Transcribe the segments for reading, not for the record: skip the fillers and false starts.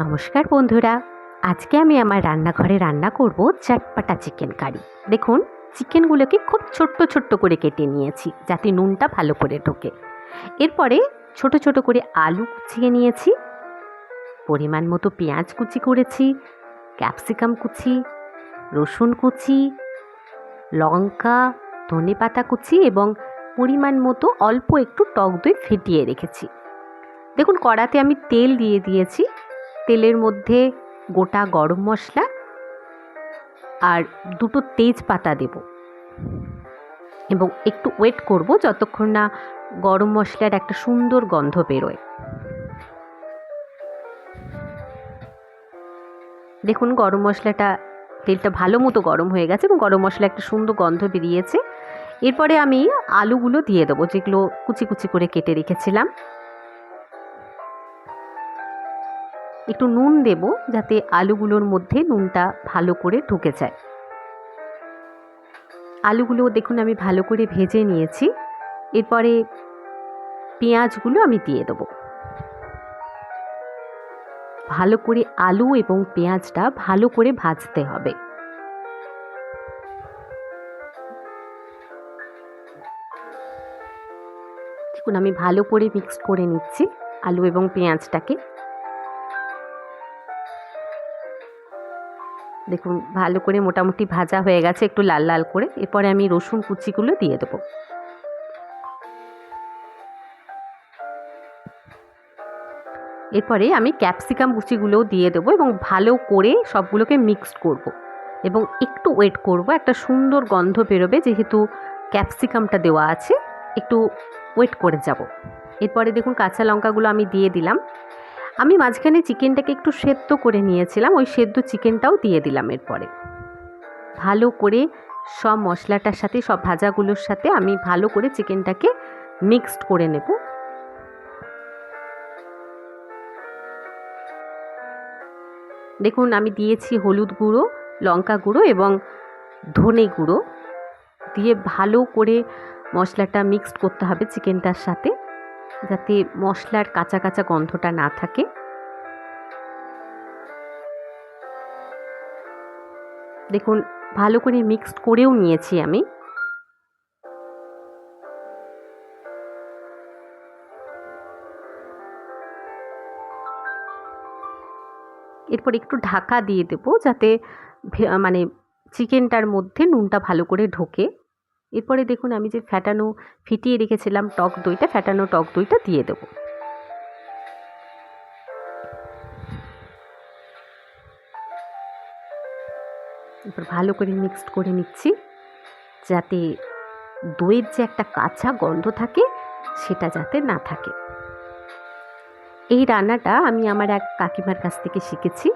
নমস্কার বন্ধুরা, আজকে আমি আমার রান্নাঘরে রান্না করব চটপটা চিকেন কারি। দেখুন, চিকেনগুলোকে খুব ছোট্ট ছোট্ট করে কেটে নিয়েছি যাতে নুনটা ভালো করে ঢোকে। এরপরে ছোট ছোট করে আলু কুচিয়ে নিয়েছি, পরিমাণ মতো পেঁয়াজ কুচি করেছি, ক্যাপসিকাম কুচি, রসুন কুচি, লঙ্কা, ধনেপাতা কুচি এবং পরিমাণ মতো অল্প একটু টক দই ফেটিয়ে রেখেছি। দেখুন, কড়াতে আমি তেল দিয়ে দিয়েছি। তেলের মধ্যে গোটা গরম মশলা আর দুটো তেজপাতা দেব এবং একটু ওয়েট করব যতক্ষণ না গরম মশলার একটা সুন্দর গন্ধ বেরোয়। দেখুন, গরম মশলাটা, তেলটা ভালো মতো গরম হয়ে গেছে এবং গরম মশলা একটা সুন্দর গন্ধ বেরিয়েছে। এরপরে আমি আলুগুলো দিয়ে দেবো, যেগুলো কুচি কুচি করে কেটে রেখেছিলাম। একটু নুন দেব যাতে আলুগুলোর মধ্যে নুনটা ভালো করে ঢুকে যায়। আলুগুলো দেখুন আমি ভালো করে ভেজে নিয়েছি। এরপরে পেঁয়াজগুলো আমি দিয়ে দেবো। ভালো করে আলু এবং পেঁয়াজটা ভালো করে ভাজতে হবে। দেখুন, আমি ভালো করে মিক্সড করে নিচ্ছি আলু এবং পেঁয়াজটাকে। দেখুন, ভালো করে মোটামুটি ভাজা হয়ে গেছে, একটু লাল লাল করে। এরপরে আমি রসুন কুচিগুলো দিয়ে দেবো। এরপরে আমি ক্যাপসিকাম কুচিগুলোও দিয়ে দেবো এবং ভালো করে সবগুলোকে মিক্সড করব এবং একটু ওয়েট করব, একটা সুন্দর গন্ধ বেরোবে যেহেতু ক্যাপসিকামটা দেওয়া আছে। একটু ওয়েট করে যাব। এরপরে দেখুন, কাঁচা লঙ্কাগুলো আমি দিয়ে দিলাম। আমি মাঝখানে চিকেনটাকে একটু সেদ্ধ করে নিয়েছিলাম, ওই সেদ্ধ চিকেনটাও দিয়ে দিলাম। এরপরে ভালো করে সব মশলাটার সাথে, সব ভাজাগুলোর সাথে আমি ভালো করে চিকেনটাকে মিক্সড করে নেব। দেখুন, আমি দিয়েছি হলুদ গুঁড়ো, লঙ্কা গুঁড়ো এবং ধনে গুঁড়ো দিয়ে ভালো করে মশলাটা মিক্সড করতে হবে চিকেনটার সাথে, যাতে মশলার কাঁচা কাঁচা গন্ধটা না থাকে। দেখুন, ভালো করে মিক্সড করেও নিয়েছি আমি। এরপর একটু ঢাকা দিয়ে দেবো যাতে মানে চিকেনটার মধ্যে নুনটা ভালো করে ঢোকে। এরপরে দেখুন, আমি যে ফিটিয়ে রেখেছিলাম টক দইটা, ফ্যাটানো টক দইটা দিয়ে দেবো। এরপর ভালো করে মিক্সড করে নিচ্ছি যাতে দইয়ের যে একটা কাঁচা গন্ধ থাকে সেটা যাতে না থাকে। এই রান্নাটা আমি আমার এক কাকিমার কাছ থেকে শিখেছি।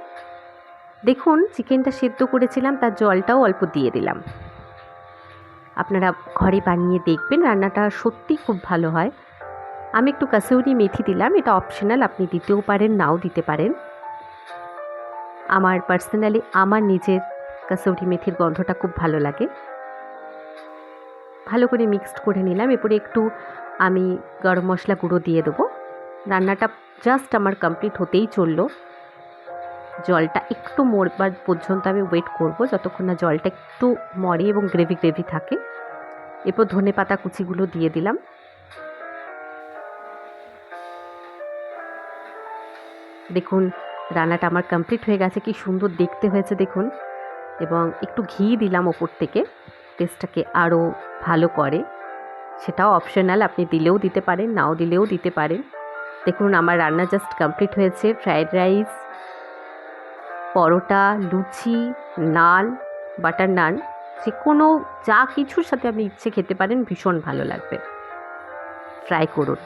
দেখুন, চিকেনটা সেদ্ধ করেছিলাম, তার জলটাও অল্প দিয়ে দিলাম। আপনারা ঘরে বানিয়ে দেখবেন, রান্নাটা সত্যিই খুব ভালো হয়। আমি একটু কাসুরি মেথি দিলাম, এটা অপশনাল, আপনি দিতেও পারেন, নাও দিতে পারেন। আমার পার্সোনালি আমার নিজের কাসুরি মেথির গন্ধটা খুব ভালো লাগে। ভালো করে মিক্সড করে নিলাম। এরপরে একটু আমি গরম মশলা গুঁড়ো দিয়ে দেবো। রান্নাটা জাস্ট আমার কমপ্লিট হতেই চললো। জলটা একটু মরবার পর্যন্ত আমি ওয়েট করব, যতক্ষণ না জলটা একটু মরে এবং গ্রেভি গ্রেভি থাকে। এরপর ধনেপাতা কুচিগুলো দিয়ে দিলাম। দেখুন, রান্নাটা আমার কমপ্লিট হয়ে গেছে, কি সুন্দর দেখতে হয়েছে দেখুন। এবং একটু ঘি দিলাম ওপর থেকে, টেস্টটাকে আরও ভালো করে। সেটাও অপশনাল, আপনি দিলেও দিতে পারেন, নাও দিলেও দিতে পারেন। দেখুন, আমার রান্না জাস্ট কমপ্লিট হয়েছে। ফ্রায়েড রাইস, পরোটা, লুচি, নান, বাটার নান, যে কোনো যা কিছুর সাথে আপনি ইচ্ছে খেতে পারেন, ভীষণ ভালো লাগবে। ট্রাই করুন।